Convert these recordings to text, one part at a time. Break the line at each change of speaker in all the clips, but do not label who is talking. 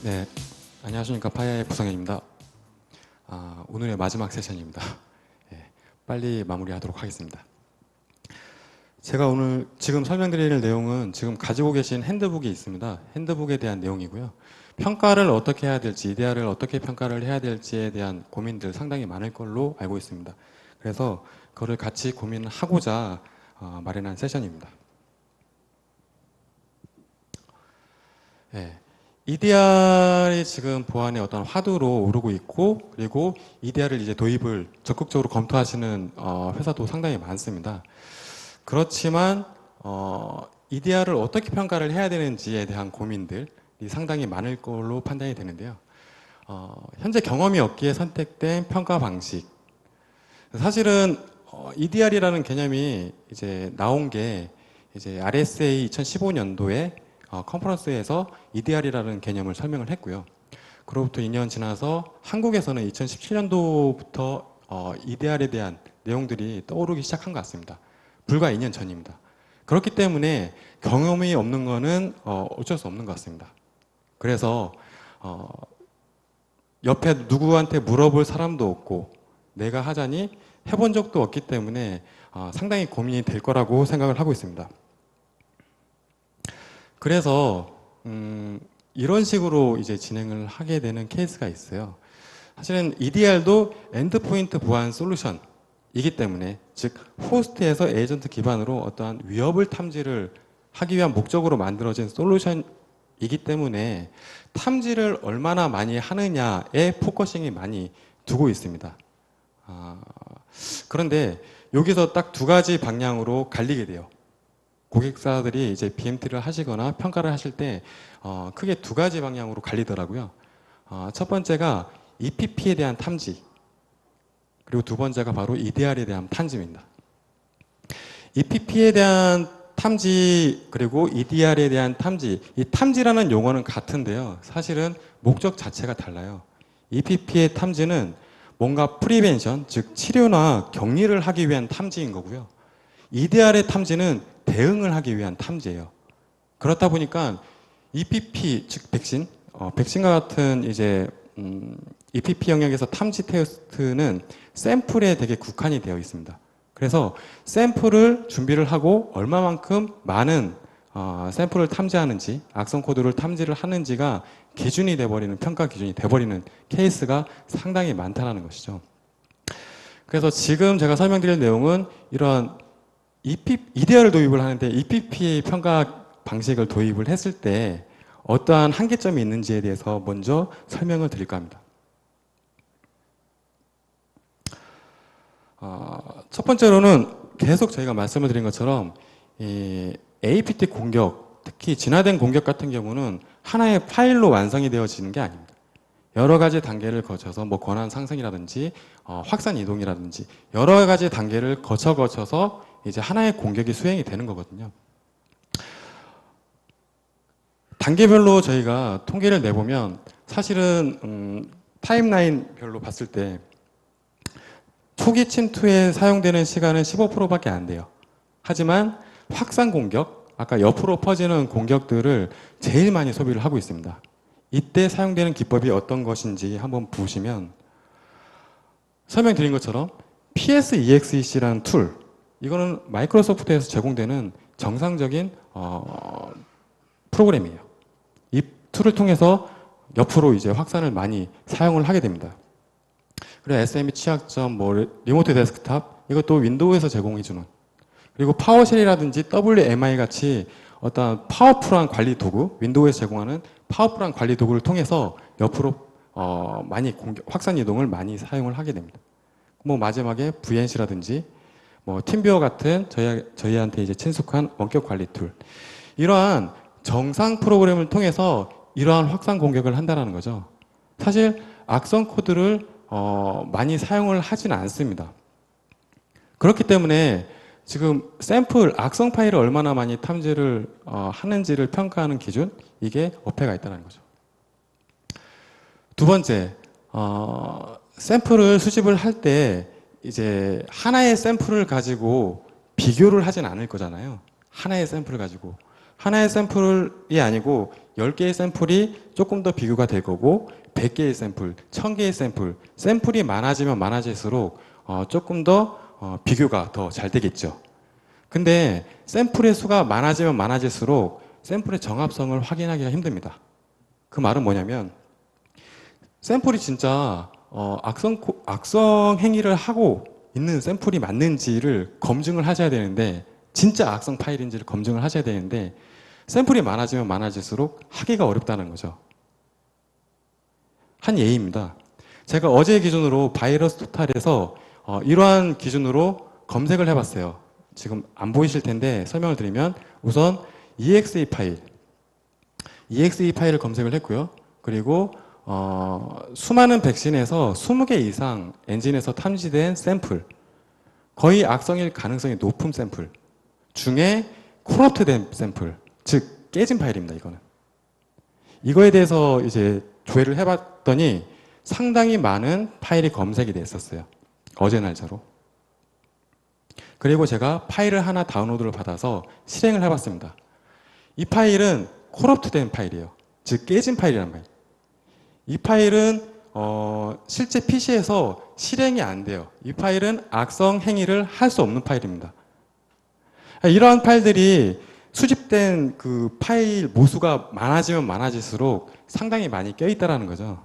네, 안녕하십니까. 파이아의 부성현입니다. 오늘의 마지막 세션입니다. 예, 빨리 마무리하도록 하겠습니다. 제가 오늘 지금 설명드릴 내용은 지금 가지고 계신 핸드북이 있습니다. 핸드북에 대한 내용이고요. 평가를 어떻게 해야 될지, 이데아를 어떻게 평가를 해야 될지에 대한 고민들 상당히 많을 걸로 알고 있습니다. 그래서 그거를 같이 고민하고자 마련한 세션입니다. 예. EDR이 지금 보안의 어떤 화두로 오르고 있고, 그리고 EDR을 이제 도입을 적극적으로 검토하시는 회사도 상당히 많습니다. 그렇지만 EDR을 어떻게 평가를 해야 되는지에 대한 고민들이 상당히 많을 걸로 판단이 되는데요. 현재 경험이 없기에 선택된 평가 방식. 사실은 EDR이라는 개념이 이제 나온 게 이제 RSA 2015년도에 컨퍼런스에서 EDR이라는 개념을 설명을 했고요. 그로부터 2년 지나서 한국에서는 2017년도부터 EDR에 대한 내용들이 떠오르기 시작한 것 같습니다. 불과 2년 전입니다. 그렇기 때문에 경험이 없는 거는 어쩔 수 없는 것 같습니다. 그래서 옆에 누구한테 물어볼 사람도 없고 내가 하자니 해본 적도 없기 때문에 상당히 고민이 될 거라고 생각을 하고 있습니다. 그래서 이런 식으로 이제 진행을 하게 되는 케이스가 있어요. 사실은 EDR도 엔드포인트 보안 솔루션이기 때문에, 즉 호스트에서 에이전트 기반으로 어떠한 위협을 탐지를 하기 위한 목적으로 만들어진 솔루션이기 때문에 탐지를 얼마나 많이 하느냐에 포커싱이 많이 두고 있습니다. 그런데 여기서 딱 두 가지 방향으로 갈리게 돼요. 고객사들이 이제 BMT를 하시거나 평가를 하실 때 크게 두 가지 방향으로 갈리더라고요. 첫 번째가 EPP에 대한 탐지, 그리고 두 번째가 바로 EDR에 대한 탐지입니다. EPP에 대한 탐지 그리고 EDR에 대한 탐지, 이 탐지라는 용어는 같은데요. 사실은 목적 자체가 달라요. EPP의 탐지는 뭔가 프리벤션, 즉 치료나 격리를 하기 위한 탐지인 거고요. EDR의 탐지는 대응을 하기 위한 탐지예요. 그렇다 보니까 EPP, 즉 백신, 백신과 같은 이제 EPP 영역에서 탐지 테스트는 샘플에 되게 국한이 되어 있습니다. 그래서 샘플을 준비를 하고 얼마만큼 많은 샘플을 탐지하는지, 악성 코드를 탐지를 하는지가 기준이 돼버리는, 평가 기준이 돼버리는 케이스가 상당히 많다는 것이죠. 그래서 지금 제가 설명드릴 내용은 이런 EDR을 도입을 하는데 EPP 평가 방식을 도입을 했을 때 어떠한 한계점이 있는지에 대해서 먼저 설명을 드릴까 합니다. 첫 번째로는 계속 저희가 말씀을 드린 것처럼 이 APT 공격, 특히 진화된 공격 같은 경우는 하나의 파일로 완성이 되어지는 게 아닙니다. 여러 가지 단계를 거쳐서 뭐 권한 상승이라든지 확산 이동이라든지 여러 가지 단계를 거쳐서 이제 하나의 공격이 수행이 되는 거거든요. 단계별로 저희가 통계를 내보면 사실은 타임라인별로 봤을 때 초기 침투에 사용되는 시간은 15%밖에 안 돼요. 하지만 확산 공격, 아까 옆으로 퍼지는 공격들을 제일 많이 소비를 하고 있습니다. 이때 사용되는 기법이 어떤 것인지 한번 보시면 설명드린 것처럼 PSEXEC라는 툴, 이거는 마이크로소프트에서 제공되는 정상적인 프로그램이에요. 이 툴을 통해서 옆으로 이제 확산을 많이 사용을 하게 됩니다. 그리고 SME 취약점, 뭐 리모트 데스크탑, 이것도 윈도우에서 제공해주는, 그리고 파워쉘이라든지 WMI 같이 어떤 파워풀한 관리 도구, 윈도우에서 제공하는 파워풀한 관리 도구를 통해서 옆으로 많이 확산 이동을 많이 사용을 하게 됩니다. 뭐 마지막에 VNC라든지 뭐 팀뷰어 같은 저희한테 이제 친숙한 원격 관리 툴, 이러한 정상 프로그램을 통해서 이러한 확산 공격을 한다는 거죠. 사실 악성 코드를 많이 사용을 하지는 않습니다. 그렇기 때문에 지금 샘플, 악성 파일을 얼마나 많이 탐지를 하는지를 평가하는 기준, 이게 어폐가 있다는 거죠. 두 번째, 샘플을 수집을 할 때 이제 하나의 샘플을 가지고 비교를 하진 않을 거잖아요. 하나의 샘플을 가지고. 하나의 샘플이 아니고 10개의 샘플이 조금 더 비교가 될 거고 100개의 샘플, 1000개의 샘플, 샘플이 많아지면 많아질수록 조금 더 비교가 더 잘 되겠죠. 근데 샘플의 수가 많아지면 많아질수록 샘플의 정합성을 확인하기가 힘듭니다. 그 말은 뭐냐면 샘플이 진짜 악성 행위를 하고 있는 샘플이 맞는지를 검증을 하셔야 되는데 진짜 악성 파일인지를 검증을 하셔야 되는데 샘플이 많아지면 많아질수록 하기가 어렵다는 거죠. 한 예입니다. 제가 어제 기준으로 바이러스 토탈에서 이러한 기준으로 검색을 해봤어요. 지금 안 보이실 텐데 설명을 드리면 우선 EXE 파일을 검색을 했고요. 그리고 수많은 백신에서 20개 이상 엔진에서 탐지된 샘플, 거의 악성일 가능성이 높은 샘플 중에 코럽트된 샘플, 즉 깨진 파일입니다. 이거에 대해서 이제 조회를 해봤더니 상당히 많은 파일이 검색이 됐었어요. 어제 날짜로. 그리고 제가 파일을 하나 다운로드를 받아서 실행을 해봤습니다. 이 파일은 코럽트된 파일이에요. 즉 깨진 파일이란 말이에요. 이 파일은 실제 PC에서 실행이 안 돼요. 이 파일은 악성 행위를 할 수 없는 파일입니다. 이러한 파일들이 수집된 그 파일 모수가 많아지면 많아질수록 상당히 많이 껴있다라는 거죠.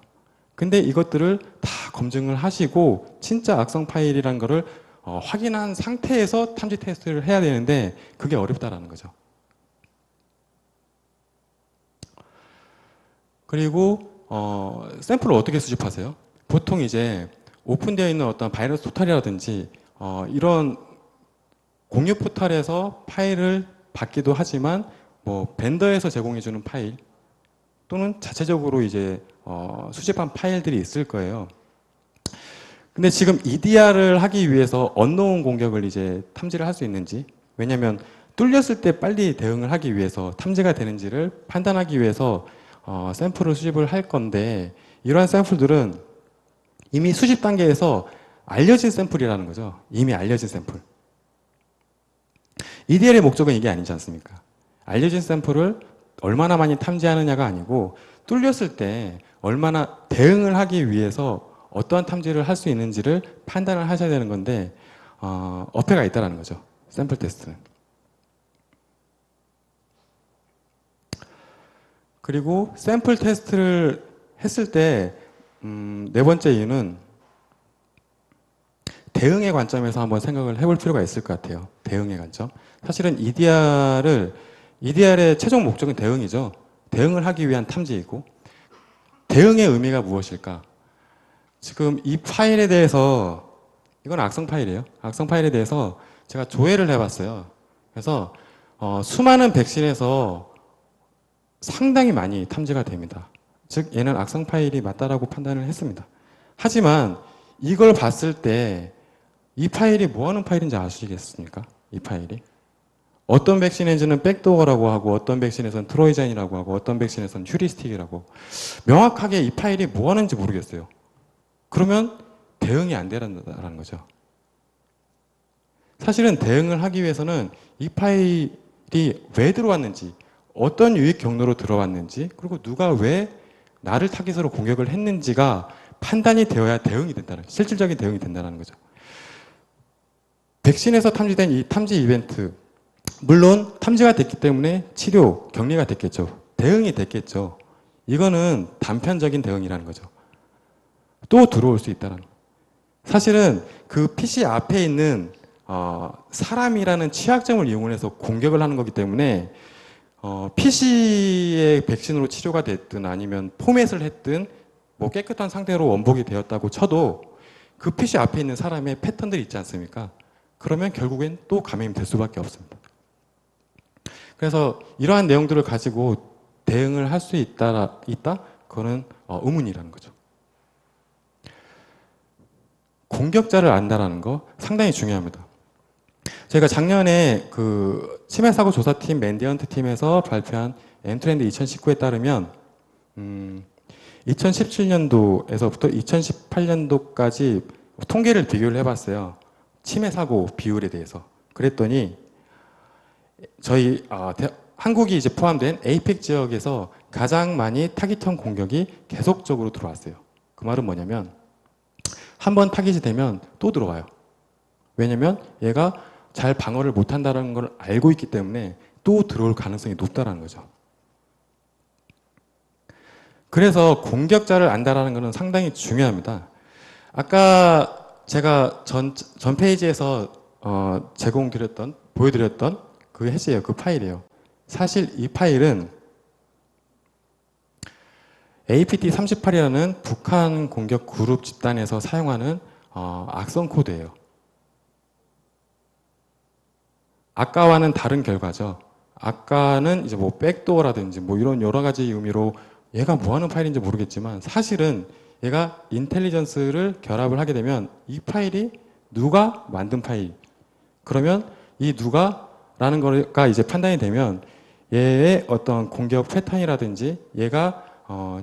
근데 이것들을 다 검증을 하시고 진짜 악성 파일이라는 거를 확인한 상태에서 탐지 테스트를 해야 되는데 그게 어렵다라는 거죠. 그리고 샘플을 어떻게 수집하세요? 보통 이제 오픈되어 있는 어떤 바이러스 토탈이라든지 이런 공유 포털에서 파일을 받기도 하지만 뭐 벤더에서 제공해주는 파일 또는 자체적으로 이제 수집한 파일들이 있을 거예요. 근데 지금 EDR을 하기 위해서 언노운 공격을 이제 탐지를 할 수 있는지, 왜냐하면 뚫렸을 때 빨리 대응을 하기 위해서 탐지가 되는지를 판단하기 위해서 샘플을 수집을 할 건데 이러한 샘플들은 이미 수집 단계에서 알려진 샘플이라는 거죠. 이미 알려진 샘플. EDR의 목적은 이게 아니지 않습니까? 알려진 샘플을 얼마나 많이 탐지하느냐가 아니고 뚫렸을 때 얼마나 대응을 하기 위해서 어떠한 탐지를 할 수 있는지를 판단을 하셔야 되는 건데 어폐가 있다는 거죠. 샘플 테스트는. 그리고 샘플 테스트를 했을 때 네 번째 이유는 대응의 관점에서 한번 생각을 해볼 필요가 있을 것 같아요. 대응의 관점. 사실은 EDR의 최종 목적은 대응이죠. 대응을 하기 위한 탐지이고 대응의 의미가 무엇일까? 지금 이 파일에 대해서 이건 악성 파일이에요. 악성 파일에 대해서 제가 조회를 해봤어요. 그래서 수많은 백신에서 상당히 많이 탐지가 됩니다. 즉 얘는 악성 파일이 맞다라고 판단을 했습니다. 하지만 이걸 봤을 때 이 파일이 뭐하는 파일인지 아시겠습니까? 이 파일이 어떤 백신에는 백도어라고 하고 어떤 백신에서는 트로이전이라고 하고 어떤 백신에서는 휴리스틱이라고 명확하게 이 파일이 뭐하는지 모르겠어요. 그러면 대응이 안 되라는 거죠. 사실은 대응을 하기 위해서는 이 파일이 왜 들어왔는지 어떤 유익 경로로 들어왔는지 그리고 누가 왜 나를 타깃으로 공격을 했는지가 판단이 되어야 대응이 된다는 실질적인 대응이 된다는 거죠. 백신에서 탐지된 이 탐지 이벤트 물론 탐지가 됐기 때문에 치료, 격리가 됐겠죠. 대응이 됐겠죠. 이거는 단편적인 대응이라는 거죠. 또 들어올 수 있다는 거예요. 사실은 그 PC 앞에 있는 사람이라는 취약점을 이용해서 공격을 하는 거기 때문에 PC의 백신으로 치료가 됐든 아니면 포맷을 했든 뭐 깨끗한 상태로 원복이 되었다고 쳐도 그 PC 앞에 있는 사람의 패턴들이 있지 않습니까? 그러면 결국엔 또 감염이 될 수밖에 없습니다. 그래서 이러한 내용들을 가지고 대응을 할 수 있다? 그거는 의문이라는 거죠. 공격자를 안다라는 거 상당히 중요합니다. 저희가 작년에 그 치매사고 조사팀 맨디언트 팀에서 발표한 엔트렌드 2019에 따르면 2017년도에서부터 2018년도까지 통계를 비교를 해봤어요. 치매사고 비율에 대해서. 그랬더니 저희 한국이 이제 포함된 에이펙 지역에서 가장 많이 타깃형 공격이 계속적으로 들어왔어요. 그 말은 뭐냐면 한 번 타깃이 되면 또 들어와요. 왜냐면 얘가 잘 방어를 못한다는 걸 알고 있기 때문에 또 들어올 가능성이 높다는 거죠. 그래서 공격자를 안다라는 것은 상당히 중요합니다. 아까 제가 전 페이지에서 보여드렸던 그 해시예요. 그 파일이에요. 사실 이 파일은 APT38이라는 북한 공격 그룹 집단에서 사용하는 악성 코드예요. 아까와는 다른 결과죠. 아까는 이제 뭐 백도어라든지 뭐 이런 여러 가지 의미로 얘가 뭐 하는 파일인지 모르겠지만 사실은 얘가 인텔리전스를 결합을 하게 되면 이 파일이 누가 만든 파일. 그러면 이 누가라는 거가 이제 판단이 되면 얘의 어떤 공격 패턴이라든지 얘가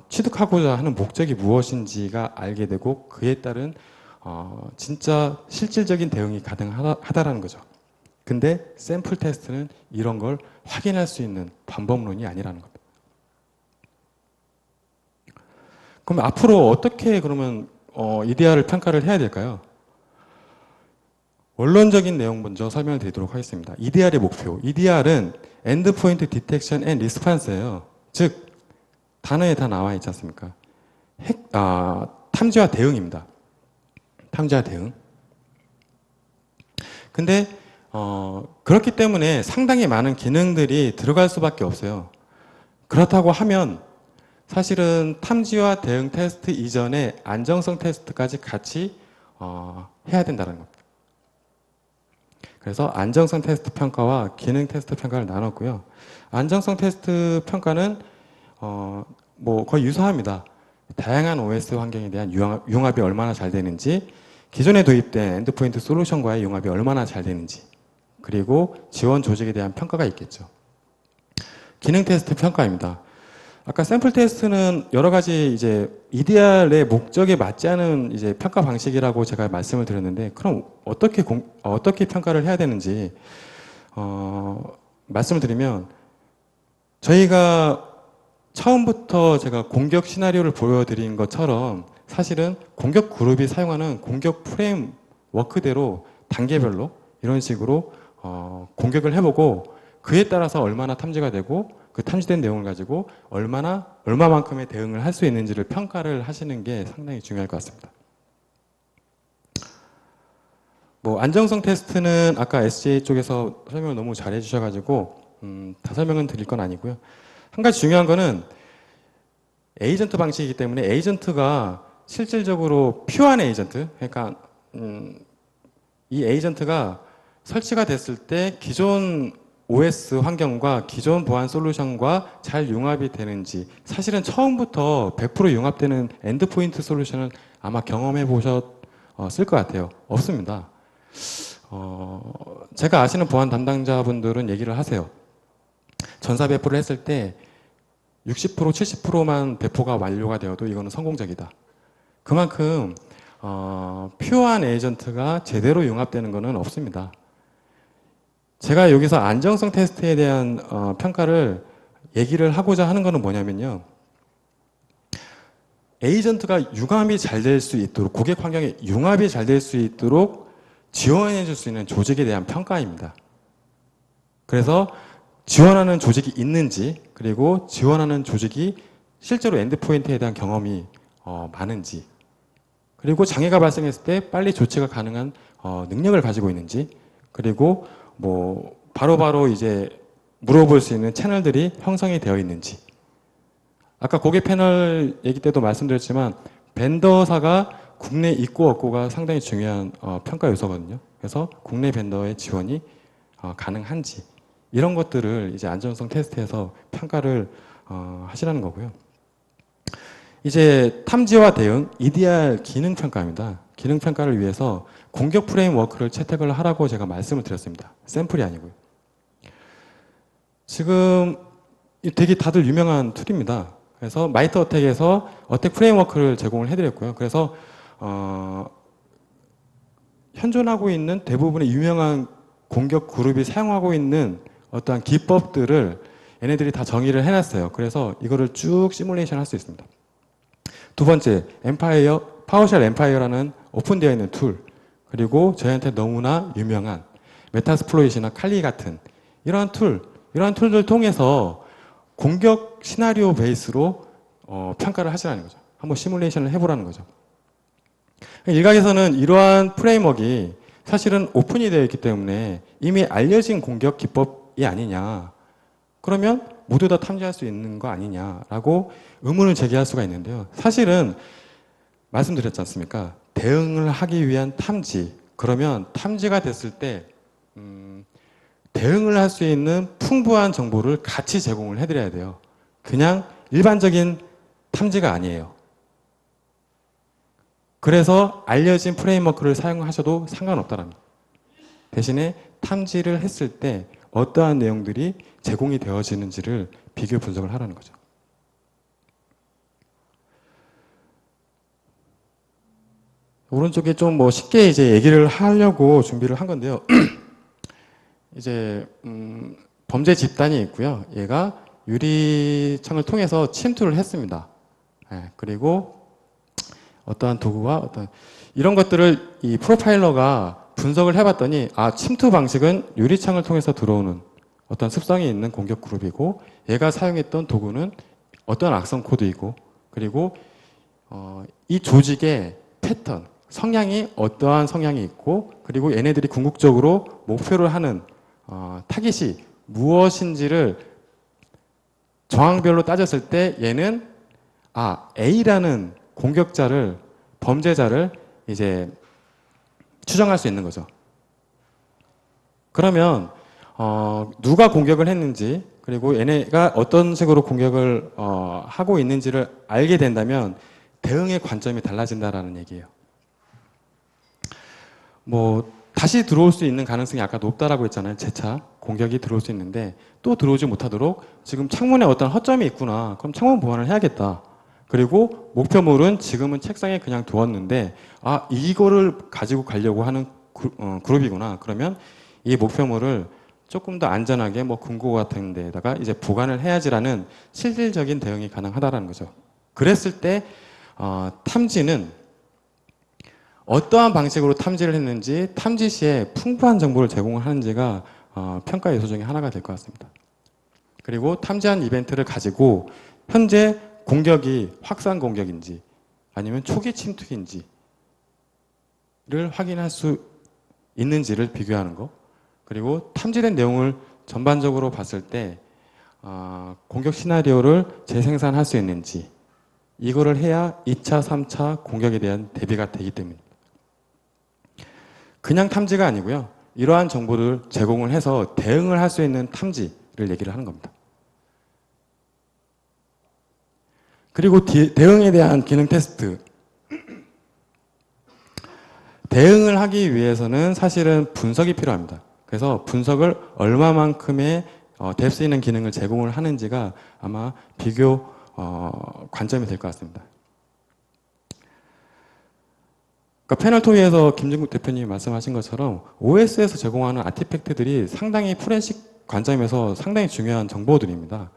취득하고자 하는 목적이 무엇인지가 알게 되고 그에 따른 진짜 실질적인 대응이 가능하다라는 거죠. 근데 샘플 테스트는 이런 걸 확인할 수 있는 방법론이 아니라는 겁니다. 그럼 앞으로 어떻게 그러면 EDR을 평가를 해야 될까요? 원론적인 내용 먼저 설명을 드리도록 하겠습니다. EDR의 목표. EDR은 Endpoint Detection and Response예요. 즉 단어에 다 나와 있지 않습니까? 탐지와 대응입니다. 탐지와 대응. 근데 그렇기 때문에 상당히 많은 기능들이 들어갈 수밖에 없어요. 그렇다고 하면 사실은 탐지와 대응 테스트 이전에 안정성 테스트까지 같이 해야 된다는 겁니다. 그래서 안정성 테스트 평가와 기능 테스트 평가를 나눴고요. 안정성 테스트 평가는 뭐 거의 유사합니다. 다양한 OS 환경에 대한 융합이 얼마나 잘 되는지, 기존에 도입된 엔드포인트 솔루션과의 융합이 얼마나 잘 되는지, 그리고 지원 조직에 대한 평가가 있겠죠. 기능 테스트 평가입니다. 아까 샘플 테스트는 여러 가지 이제 EDR의 목적에 맞지 않은 이제 평가 방식이라고 제가 말씀을 드렸는데, 그럼 어떻게 평가를 해야 되는지 말씀을 드리면, 저희가 처음부터 제가 공격 시나리오를 보여드린 것처럼 사실은 공격 그룹이 사용하는 공격 프레임 워크대로 단계별로 이런 식으로 공격을 해보고 그에 따라서 얼마나 탐지가 되고 그 탐지된 내용을 가지고 얼마만큼의 대응을 할 수 있는지를 평가를 하시는 게 상당히 중요할 것 같습니다. 뭐 안정성 테스트는 아까 SJ 쪽에서 설명을 너무 잘 해주셔가지고 다 설명은 드릴 건 아니고요. 한 가지 중요한 거는 에이전트 방식이기 때문에 에이전트가 실질적으로 퓨어한 에이전트, 그러니까 이 에이전트가 설치가 됐을 때 기존 OS 환경과 기존 보안 솔루션과 잘 융합이 되는지, 사실은 처음부터 100% 융합되는 엔드포인트 솔루션은 아마 경험해 보셨을 것 같아요. 없습니다. 제가 아시는 보안 담당자분들은 얘기를 하세요. 전사 배포를 했을 때 60%, 70%만 배포가 완료가 되어도 이거는 성공적이다. 그만큼 퓨어한 에이전트가 제대로 융합되는 것은 없습니다. 제가 여기서 안정성 테스트에 대한 평가를 얘기를 하고자 하는 것은 뭐냐면요. 에이전트가 융합이 잘 될 수 있도록, 고객 환경에 융합이 잘 될 수 있도록 지원해 줄 수 있는 조직에 대한 평가입니다. 그래서 지원하는 조직이 있는지, 그리고 지원하는 조직이 실제로 엔드포인트에 대한 경험이 많은지, 그리고 장애가 발생했을 때 빨리 조치가 가능한 능력을 가지고 있는지, 그리고 뭐 바로바로 이제 물어볼 수 있는 채널들이 형성이 되어 있는지. 아까 고객 패널 얘기 때도 말씀드렸지만 벤더사가 국내 있고 없고가 상당히 중요한 평가 요소거든요. 그래서 국내 벤더의 지원이 가능한지, 이런 것들을 이제 안전성 테스트에서 평가를 하시라는 거고요. 이제 탐지와 대응, EDR 기능 평가입니다. 기능 평가를 위해서 공격 프레임워크를 채택을 하라고 제가 말씀을 드렸습니다. 샘플이 아니고요. 지금 되게 다들 유명한 툴입니다. 그래서 마이트 어택에서 어택 프레임워크를 제공을 해드렸고요. 그래서 현존하고 있는 대부분의 유명한 공격 그룹이 사용하고 있는 어떠한 기법들을 얘네들이 다 정의를 해놨어요. 그래서 이거를 쭉 시뮬레이션 할 수 있습니다. 두 번째, 파워쉘 엠파이어라는 오픈되어 있는 툴, 그리고 저희한테 너무나 유명한 메타스플로잇이나 칼리 같은 이러한 툴들 통해서 공격 시나리오 베이스로 평가를 하시라는 거죠. 한번 시뮬레이션을 해보라는 거죠. 일각에서는 이러한 프레임워크가 사실은 오픈이 되어 있기 때문에 이미 알려진 공격 기법이 아니냐, 그러면 모두 다 탐지할 수 있는 거 아니냐라고 의문을 제기할 수가 있는데요. 사실은 말씀드렸지 않습니까? 대응을 하기 위한 탐지, 그러면 탐지가 됐을 때 대응을 할 수 있는 풍부한 정보를 같이 제공을 해드려야 돼요. 그냥 일반적인 탐지가 아니에요. 그래서 알려진 프레임워크를 사용하셔도 상관없다랍니다. 대신에 탐지를 했을 때 어떠한 내용들이 제공이 되어지는지를 비교 분석을 하라는 거죠. 오른쪽에 좀 뭐 쉽게 이제 얘기를 하려고 준비를 한 건데요. 이제 범죄 집단이 있고요. 얘가 유리창을 통해서 침투를 했습니다. 그리고 어떠한 도구와 이런 것들을 이 프로파일러가 분석을 해봤더니, 침투 방식은 유리창을 통해서 들어오는 어떤 습성이 있는 공격 그룹이고, 얘가 사용했던 도구는 어떤 악성 코드이고, 그리고 이 조직의 패턴, 성향이 어떠한 성향이 있고, 그리고 얘네들이 궁극적으로 목표를 하는 타깃이 무엇인지를 정황별로 따졌을 때 얘는 A라는 공격자를, 범죄자를 이제 추정할 수 있는 거죠. 그러면 누가 공격을 했는지, 그리고 얘네가 어떤 식으로 공격을 하고 있는지를 알게 된다면 대응의 관점이 달라진다라는 얘기예요. 뭐 다시 들어올 수 있는 가능성이 아까 높다라고 했잖아요. 재차 공격이 들어올 수 있는데 또 들어오지 못하도록 지금 창문에 어떤 허점이 있구나. 그럼 창문 보완을 해야겠다. 그리고 목표물은 지금은 책상에 그냥 두었는데 이거를 가지고 가려고 하는 그룹이구나. 그러면 이 목표물을 조금 더 안전하게 뭐 금고 같은 데다가 이제 보관을 해야지라는 실질적인 대응이 가능하다라는 거죠. 그랬을 때 탐지는 어떠한 방식으로 탐지를 했는지, 탐지 시에 풍부한 정보를 제공을 하는지가 평가 요소 중에 하나가 될 것 같습니다. 그리고 탐지한 이벤트를 가지고 현재 공격이 확산 공격인지 아니면 초기 침투인지를 확인할 수 있는지를 비교하는 거, 그리고 탐지된 내용을 전반적으로 봤을 때 공격 시나리오를 재생산할 수 있는지, 이거를 해야 2차, 3차 공격에 대한 대비가 되기 때문입니다. 그냥 탐지가 아니고요. 이러한 정보를 제공을 해서 대응을 할 수 있는 탐지를 얘기를 하는 겁니다. 그리고 대응에 대한 기능 테스트. 대응을 하기 위해서는 사실은 분석이 필요합니다. 그래서 분석을 얼마만큼의 뎁스 있는 기능을 제공을 하는지가 아마 비교 관점이 될 것 같습니다. 그러니까 패널 토의에서 김진국 대표님이 말씀하신 것처럼 OS에서 제공하는 아티팩트들이 상당히 포렌식 관점에서 상당히 중요한 정보들입니다.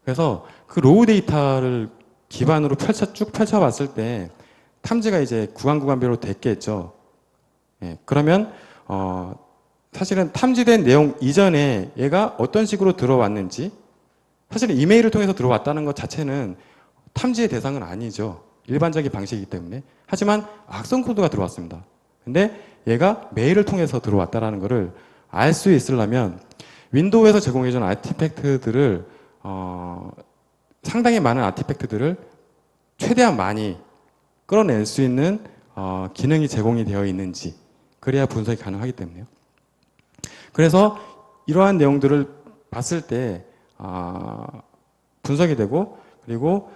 그래서 그 로우 데이터를 기반으로 쭉 펼쳐봤을 때 탐지가 이제 구간별로 됐겠죠. 그러면 사실은 탐지된 내용 이전에 얘가 어떤 식으로 들어왔는지, 사실은 이메일을 통해서 들어왔다는 것 자체는 탐지의 대상은 아니죠. 일반적인 방식이기 때문에. 하지만 악성 코드가 들어왔습니다. 근데 얘가 메일을 통해서 들어왔다는 것을 알 수 있으려면 윈도우에서 제공해주는 아티팩트들을 상당히 많은 아티팩트들을 최대한 많이 끌어낼 수 있는 기능이 제공이 되어 있는지, 그래야 분석이 가능하기 때문에요. 그래서 이러한 내용들을 봤을 때 분석이 되고, 그리고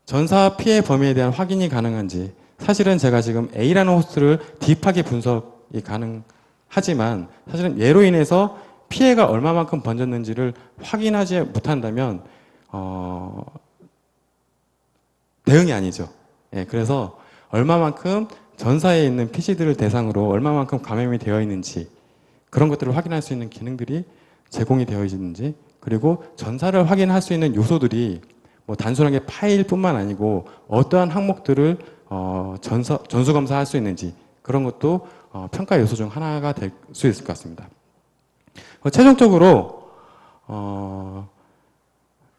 전사 피해 범위에 대한 확인이 가능한지, 사실은 제가 지금 A라는 호스트를 딥하게 분석이 가능하지만 사실은 얘로 인해서 피해가 얼마만큼 번졌는지를 확인하지 못한다면 대응이 아니죠. 그래서 얼마만큼 전사에 있는 PC들을 대상으로 얼마만큼 감염이 되어 있는지, 그런 것들을 확인할 수 있는 기능들이 제공이 되어 있는지, 그리고 전사를 확인할 수 있는 요소들이 뭐 단순하게 파일뿐만 아니고 어떠한 항목들을 전수 검사할 수 있는지 그런 것도 평가 요소 중 하나가 될 수 있을 것 같습니다. 최종적으로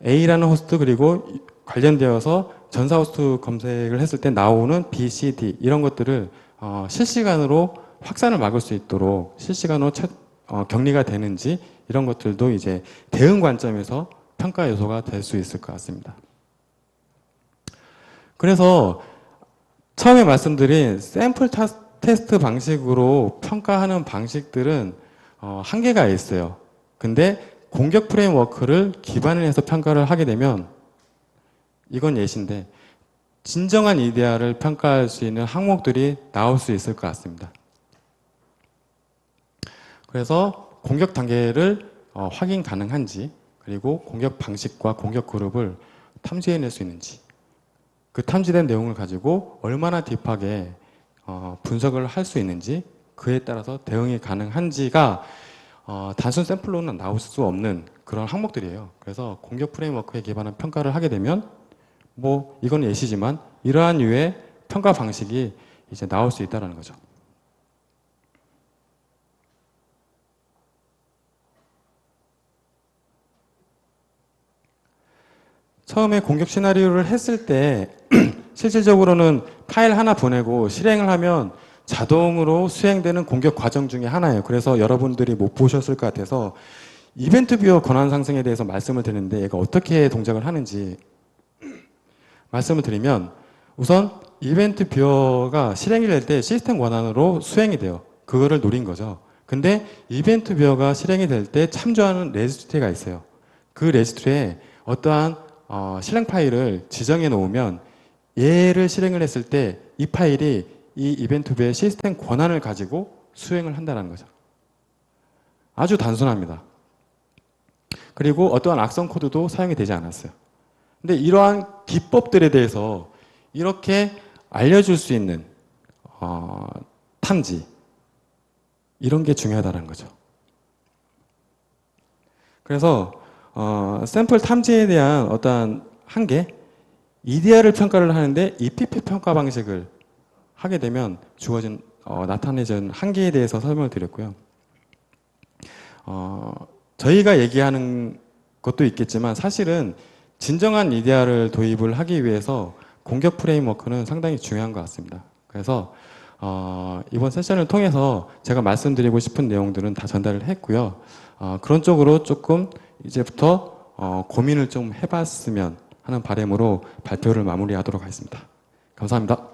A라는 호스트 그리고 관련되어서 전사 호스트 검색을 했을 때 나오는 B, C, D 이런 것들을 실시간으로 확산을 막을 수 있도록 실시간으로 격리가 되는지 이런 것들도 이제 대응 관점에서 평가 요소가 될 수 있을 것 같습니다. 그래서 처음에 말씀드린 샘플 테스트 방식으로 평가하는 방식들은 한계가 있어요. 근데 공격 프레임워크를 기반을 해서 평가를 하게 되면 이건 예시인데 진정한 EDR을 평가할 수 있는 항목들이 나올 수 있을 것 같습니다. 그래서 공격 단계를 확인 가능한지 그리고 공격 방식과 공격 그룹을 탐지해낼 수 있는지 그 탐지된 내용을 가지고 얼마나 딥하게 분석을 할 수 있는지 그에 따라서 대응이 가능한지가 단순 샘플로는 나올 수 없는 그런 항목들이에요. 그래서 공격 프레임워크에 기반한 평가를 하게 되면 뭐 이건 예시지만 이러한 유의 평가 방식이 이제 나올 수 있다는 거죠. 처음에 공격 시나리오를 했을 때 실질적으로는 파일 하나 보내고 실행을 하면 자동으로 수행되는 공격 과정 중에 하나예요. 그래서 여러분들이 못 보셨을 것 같아서 이벤트 뷰어 권한 상승에 대해서 말씀을 드리는데 얘가 어떻게 동작을 하는지 말씀을 드리면 우선 이벤트 뷰어가 실행이 될 때 시스템 권한으로 수행이 돼요. 그거를 노린 거죠. 근데 이벤트 뷰어가 실행이 될 때 참조하는 레지스트리가 있어요. 그 레지스트리에 어떠한 실행 파일을 지정해 놓으면 얘를 실행을 했을 때 이 파일이 이 이벤트 뷰어의 시스템 권한을 가지고 수행을 한다는 거죠. 아주 단순합니다. 그리고 어떠한 악성 코드도 사용이 되지 않았어요. 근데 이러한 기법들에 대해서 이렇게 알려줄 수 있는 탐지 이런 게 중요하다는 거죠. 그래서 샘플 탐지에 대한 어떠한 한계 EDR을 평가를 하는데 EPP 평가 방식을 하게 되면 주어진 나타내진 한계에 대해서 설명을 드렸고요. 저희가 얘기하는 것도 있겠지만 사실은 진정한 EDR을 도입을 하기 위해서 공격 프레임워크는 상당히 중요한 것 같습니다. 그래서 이번 세션을 통해서 제가 말씀드리고 싶은 내용들은 다 전달을 했고요. 그런 쪽으로 조금 이제부터 고민을 좀 해봤으면 하는 바람으로 발표를 마무리하도록 하겠습니다. 감사합니다.